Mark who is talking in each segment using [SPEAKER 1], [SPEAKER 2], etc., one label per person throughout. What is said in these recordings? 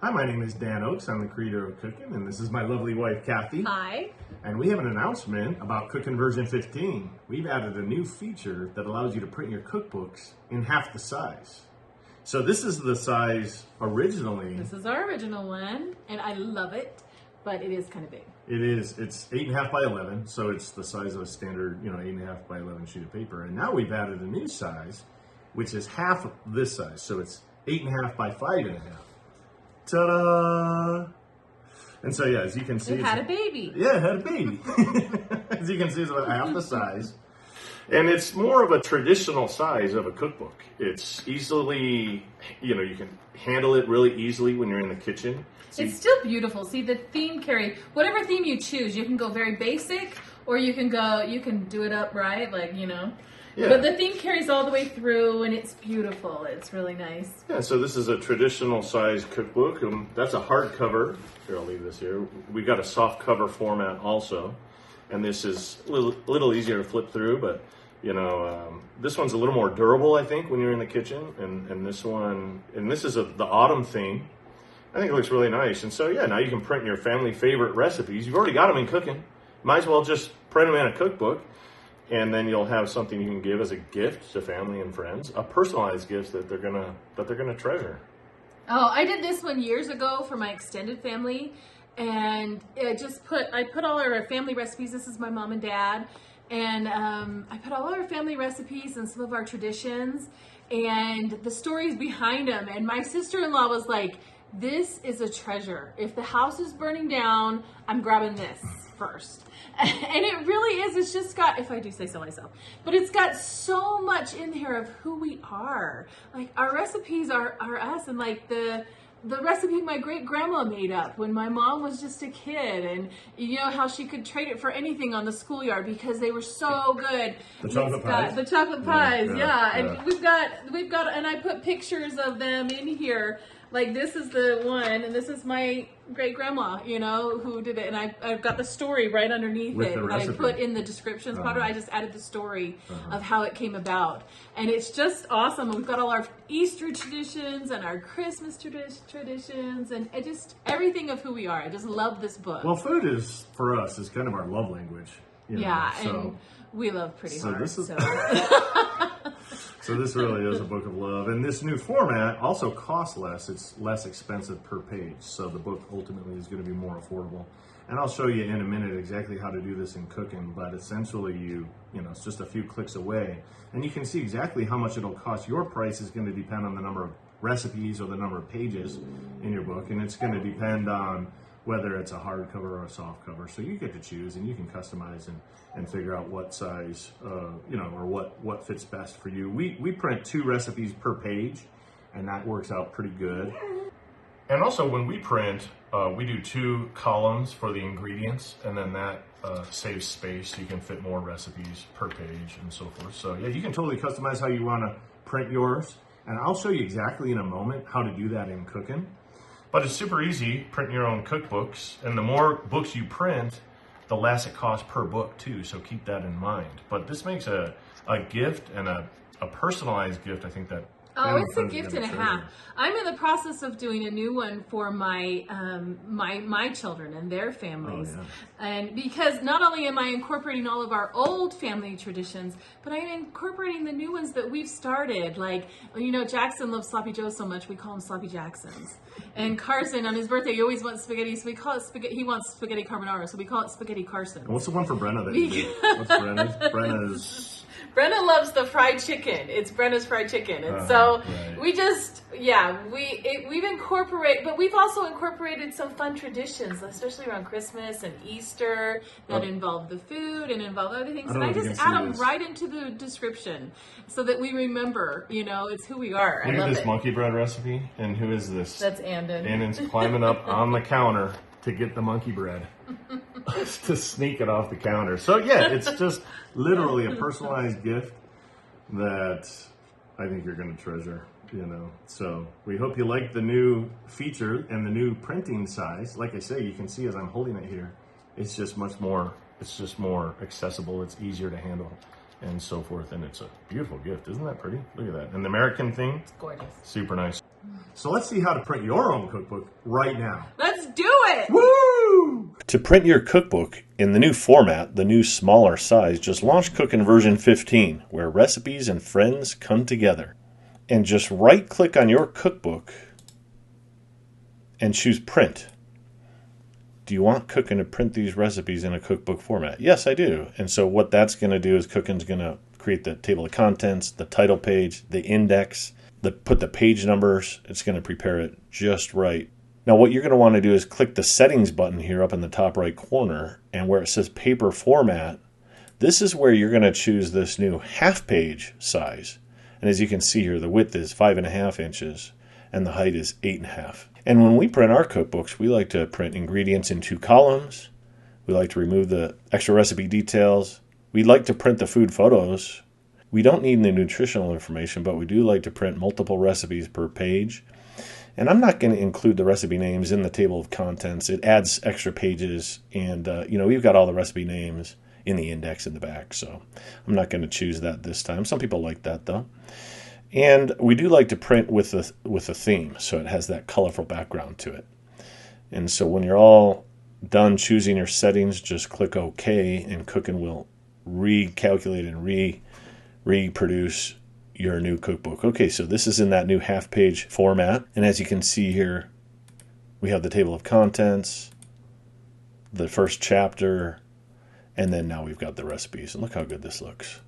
[SPEAKER 1] Hi, my name is Dan Oakes. I'm the creator of Cookin', and this is my lovely wife, Kathy.
[SPEAKER 2] Hi.
[SPEAKER 1] And we have an announcement about Cookin' version 15. We've added a new feature that allows you to print your cookbooks in half the size. So this is the size originally.
[SPEAKER 2] This is our original one, and I love it, but it is kind of big.
[SPEAKER 1] It is. It's 8.5 by 11, so it's the size of a standard, 8.5 by 11 sheet of paper. And now we've added a new size, which is half of this size. So it's 8.5 by 5.5. Ta-da! And so, yeah, as you can see,
[SPEAKER 2] it had a baby.
[SPEAKER 1] Yeah, it had a baby. As you can see, it's about half the size. And it's more of a traditional size of a cookbook. It's easily, you can handle it really easily when you're in the kitchen.
[SPEAKER 2] It's still beautiful. See, the theme whatever theme you choose, you can go very basic, or you can do it upright,
[SPEAKER 1] Yeah.
[SPEAKER 2] But the theme carries all the way through, and it's beautiful. It's really nice.
[SPEAKER 1] Yeah, so this is a traditional size cookbook. That's a hardcover. Here, I'll leave this here. We got a soft cover format also. And this is a little easier to flip through, but this one's a little more durable, I think, when you're in the kitchen. And this is the autumn theme. I think it looks really nice. And so, yeah, now you can print your family favorite recipes. You've already got them in Cookin'. Might as well just print them in a cookbook. And then you'll have something you can give as a gift to family and friends, a personalized gift that they're gonna treasure.
[SPEAKER 2] Oh, I did this one years ago for my extended family, and I put all our family recipes. This is my mom and dad, and I put all our family recipes and some of our traditions and the stories behind them. And my sister-in-law was like, "This is a treasure. If the house is burning down, I'm grabbing this first." And it really is. It's just got, if I do say so myself, but it's got so much in here of who we are. Like, our recipes are us, and like the recipe my great grandma made up when my mom was just a kid, and how she could trade it for anything on the schoolyard because they were so good.
[SPEAKER 1] The chocolate pies.
[SPEAKER 2] The chocolate pies, yeah. And
[SPEAKER 1] yeah.
[SPEAKER 2] we've got, and I put pictures of them in here. Like, this is the one, and this is my great grandma, who did it. And I've got the story right underneath
[SPEAKER 1] With
[SPEAKER 2] it
[SPEAKER 1] the
[SPEAKER 2] that I
[SPEAKER 1] recipe.
[SPEAKER 2] put in the descriptions part of it. I just added the story of how it came about. And it's just awesome. We've got all our Easter traditions and our Christmas traditions and just everything of who we are. I just love this book.
[SPEAKER 1] Well, food is, for us, is kind of our love language.
[SPEAKER 2] And we love pretty hard.
[SPEAKER 1] So this really is a book of love. And this new format also costs less. It's less expensive per page. So the book ultimately is going to be more affordable. And I'll show you in a minute exactly how to do this in Cookin'. But essentially, it's just a few clicks away. And you can see exactly how much it'll cost. Your price is going to depend on the number of recipes or the number of pages in your book. And it's going to depend on whether it's a hardcover or a soft cover. So you get to choose, and you can customize and figure out what size, or what fits best for you. We print 2 recipes per page, and that works out pretty good. And also when we print, we do 2 columns for the ingredients, and then that saves space. You can fit more recipes per page and so forth. So yeah, you can totally customize how you want to print yours. And I'll show you exactly in a moment how to do that in Cookin'. But it's super easy, printing your own cookbooks. And the more books you print, the less it costs per book too. So keep that in mind. But this makes a gift and a personalized gift, I think, that
[SPEAKER 2] it's a gift and a half. I'm in the process of doing a new one for my my children and their families.
[SPEAKER 1] Oh, yeah.
[SPEAKER 2] And because not only am I incorporating all of our old family traditions, but I'm incorporating the new ones that we've started. Like, Jackson loves Sloppy Joe so much, we call him Sloppy Jacksons. And Carson, on his birthday, he always wants spaghetti, so we call it spaghetti. He wants spaghetti carbonara, so we call it Spaghetti Carson.
[SPEAKER 1] And what's the one for Brenna that you do? What's Brenna's?
[SPEAKER 2] Brenna loves the fried chicken. It's Brenna's fried chicken. And so
[SPEAKER 1] right.
[SPEAKER 2] we've incorporated, but we've also incorporated some fun traditions, especially around Christmas and Easter that involve the food and involve other things. And I just add them right into the description so that we remember, it's who we are.
[SPEAKER 1] Look at this monkey bread recipe. And who is this?
[SPEAKER 2] That's Andon.
[SPEAKER 1] Andon's climbing up on the counter to get the monkey bread. To sneak it off the counter. So yeah, it's just literally a personalized gift that I think you're going to treasure, So we hope you like the new feature and the new printing size. Like I say, you can see as I'm holding it here, it's just more accessible. It's easier to handle and so forth. And it's a beautiful gift. Isn't that pretty? Look at that. And the American thing.
[SPEAKER 2] It's gorgeous.
[SPEAKER 1] Super nice. So let's see how to print your own cookbook right now.
[SPEAKER 2] Let's do it!
[SPEAKER 1] Woo! To print your cookbook in the new format, the new smaller size, just launch Cookin' version 15, where recipes and friends come together. And just right-click on your cookbook and choose Print. Do you want Cookin' to print these recipes in a cookbook format? Yes, I do. And so what that's going to do is Cookin's going to create the table of contents, the title page, the index, put the page numbers. It's going to prepare it just right. Now what you're going to want to do is click the settings button here up in the top right corner, and where it says paper format, this is where you're going to choose this new half page size. And as you can see here, the width is 5.5 inches and the height is 8.5. And when we print our cookbooks, we like to print ingredients in 2 columns. We like to remove the extra recipe details. We like to print the food photos. We don't need the nutritional information, but we do like to print multiple recipes per page. And I'm not going to include the recipe names in the table of contents. It adds extra pages, and we've got all the recipe names in the index in the back, so I'm not going to choose that this time. Some people like that though. And we do like to print with a theme, so it has that colorful background to it. And so when you're all done choosing your settings, just click OK, and Cookin' will recalculate and reproduce your new cookbook. Okay, so this is in that new half-page format, and as you can see here, we have the table of contents, the first chapter, and then now we've got the recipes. And look how good this looks.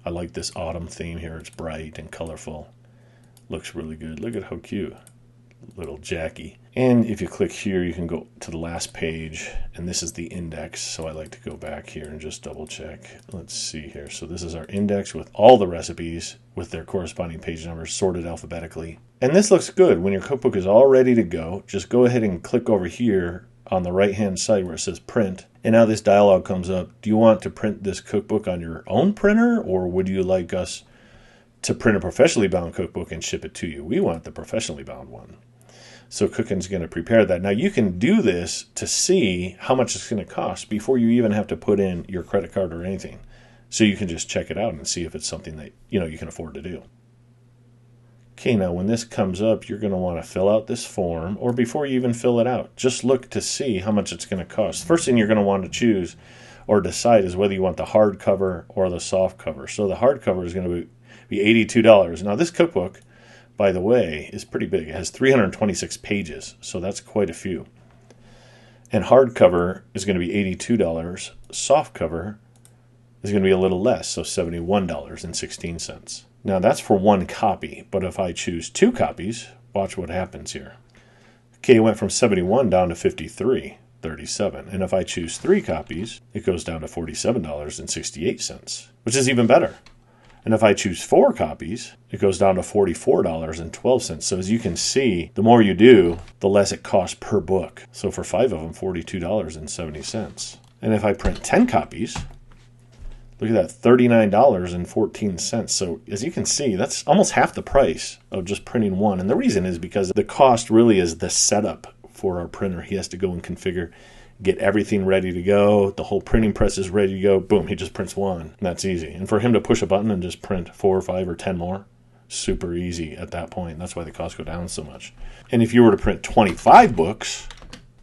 [SPEAKER 1] I like this autumn theme here. It's bright and colorful. Looks really good. Look at how cute. Little Jackie. And if you click here, you can go to the last page, and this is the index. So I like to go back here and just double check. Let's see here. So this is our index with all the recipes with their corresponding page numbers sorted alphabetically. And this looks good. When your cookbook is all ready to go, just go ahead and click over here on the right hand side where it says print. And now this dialog comes up. Do you want to print this cookbook on your own printer, or would you like us to print a professionally bound cookbook and ship it to you? We want the professionally bound one. So Cookin's going to prepare that. Now you can do this to see how much it's going to cost before you even have to put in your credit card or anything. So you can just check it out and see if it's something that you can afford to do. Okay, now when this comes up, you're going to want to fill out this form, or before you even fill it out, just look to see how much it's going to cost. First thing you're going to want to choose or decide is whether you want the hard cover or the soft cover. So the hard cover is going to be $82. Now this cookbook, by the way, is pretty big. It has 326 pages, so that's quite a few. And hardcover is going to be $82. Soft cover is going to be a little less, so $71.16. Now that's for one copy, but if I choose 2 copies, watch what happens here. Okay, it went from 71 down to 53.37, and if I choose 3 copies, it goes down to $47.68, which is even better. And if I choose 4 copies, it goes down to $44.12. So as you can see, the more you do, the less it costs per book. So for 5 of them, $42.70. And if I print 10 copies, look at that, $39.14. So as you can see, that's almost half the price of just printing one. And the reason is because the cost really is the setup for our printer. He has to go and configure, get everything ready to go. The whole printing press is ready to go. Boom, he just prints one. And that's easy. And for him to push a button and just print 4 or 5 or 10 more, super easy at that point. That's why the costs go down so much. And if you were to print 25 books,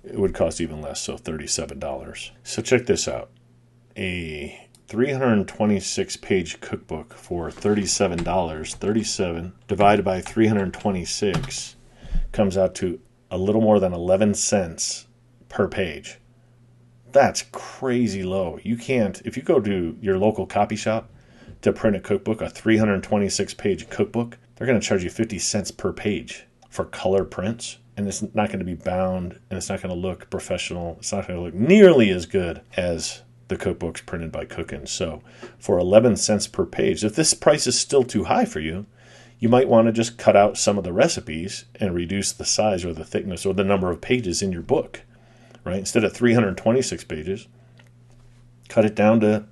[SPEAKER 1] it would cost even less, so $37. So check this out. A 326-page cookbook for $37. 37 divided by 326 comes out to a little more than 11 cents per page. That's crazy low. You can't, if you go to your local copy shop to print a cookbook, a 326-page cookbook, they're going to charge you 50 cents per page for color prints, and it's not going to be bound, and it's not going to look professional. It's not going to look nearly as good as the cookbooks printed by Cookin. So for 11 cents per page, if this price is still too high for you, you might want to just cut out some of the recipes and reduce the size or the thickness or the number of pages in your book. Right? Instead of 326 pages, cut it down to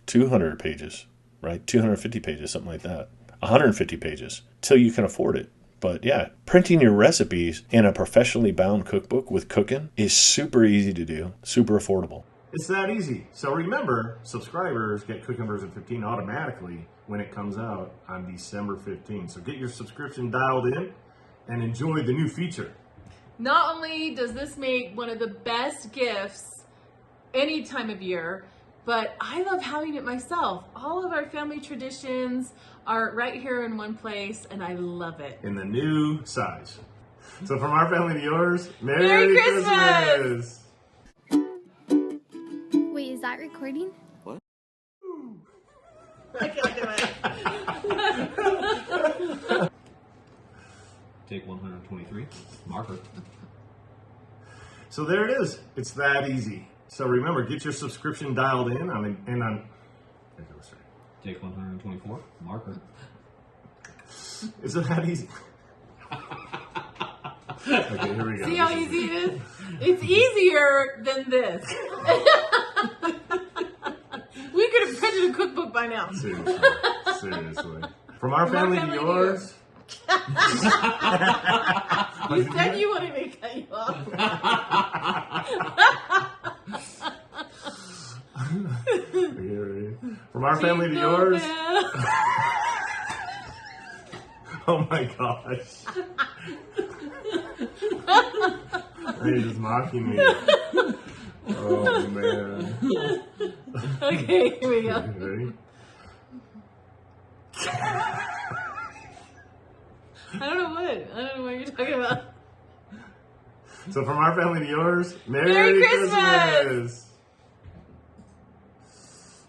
[SPEAKER 1] 200 pages, right? 250 pages, something like that. 150 pages, till you can afford it. But yeah, printing your recipes in a professionally bound cookbook with Cookin is super easy to do, super affordable. It's that easy. So remember, subscribers get Cookin' version 15 automatically when it comes out on December 15th. So get your subscription dialed in and enjoy the new feature.
[SPEAKER 2] Not only does this make one of the best gifts any time of year, but I love having it myself. All of our family traditions are right here in one place, and I love it.
[SPEAKER 1] In the new size. So from our family to yours,
[SPEAKER 2] Merry Christmas!
[SPEAKER 3] Wait, is that recording?
[SPEAKER 2] I can't do it.
[SPEAKER 4] Take 123, marker.
[SPEAKER 1] So there it is. It's that easy. So remember, get your subscription dialed in
[SPEAKER 4] Take 124, marker.
[SPEAKER 1] Is it that easy? Okay, here we go.
[SPEAKER 2] See how easy it is? It's easier than this. We could have printed a cookbook by now.
[SPEAKER 1] Seriously. From our family to yours.
[SPEAKER 2] You said you wanted me to cut you off.
[SPEAKER 1] Okay, ready? From our family to yours. Oh my gosh. You're just mocking me. Oh man.
[SPEAKER 2] Okay, here we go.
[SPEAKER 1] Ready?
[SPEAKER 2] I don't know what you're talking about.
[SPEAKER 1] So from our family to yours,
[SPEAKER 2] Merry Christmas!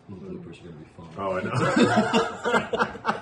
[SPEAKER 4] The bloopers are going to be fun.
[SPEAKER 1] Oh, I know.